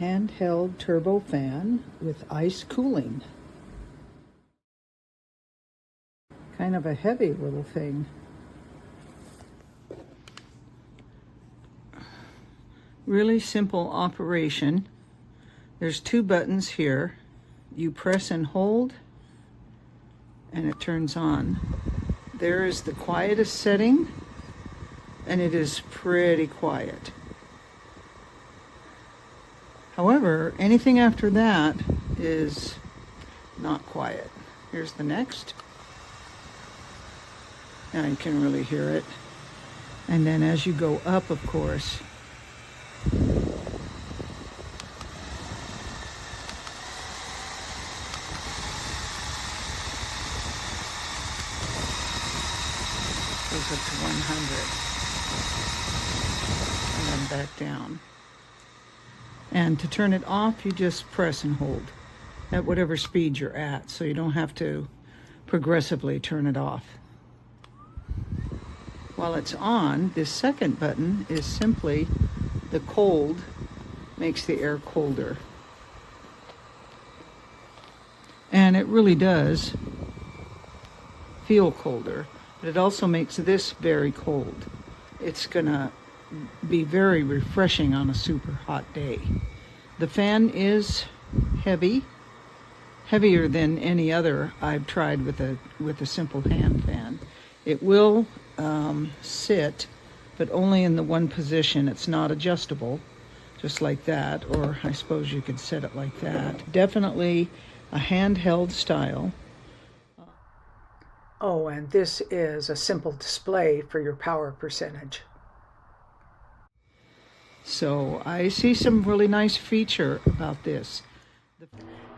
handheld turbo fan with ice cooling. Kind of a heavy little thing. Really simple operation. There's two buttons here. You press and hold and it turns on. There is the quietest setting, and it is pretty quiet. However, anything after that is not quiet. Here's the next. Now you can really hear it. And then as you go up, of course, goes up to 100 and then back down. And to turn it off, you just press and hold at whatever speed you're at, so you don't have to progressively turn it off. While it's on, this second button is simply the cold, makes the air colder. And it really does feel colder. But it also makes this very cold. It's gonna be very refreshing on a super hot day. The fan is heavy, heavier than any other I've tried with a simple hand fan. It will sit, but only in the one position. It's not adjustable, just like that, or I suppose you could set it like that. Definitely a handheld style. Oh, and this is a simple display for your power percentage. So I see some really nice feature about this.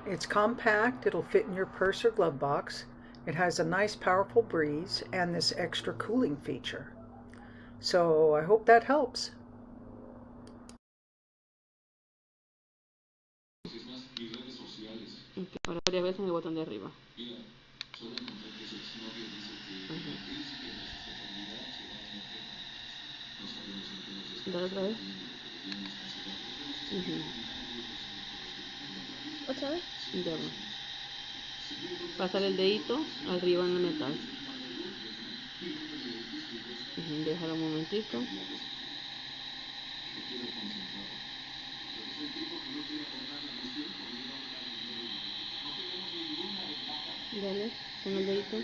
It's compact, it'll fit in your purse or glove box. It has a nice powerful breeze and this extra cooling feature. So I hope that helps. Ahora varias veces en el botón de arriba. Dale otra vez. ¿Otra vez? Ya va. Pasar el dedito arriba en el metal. Déjalo un momentito. Dale, con el dedito.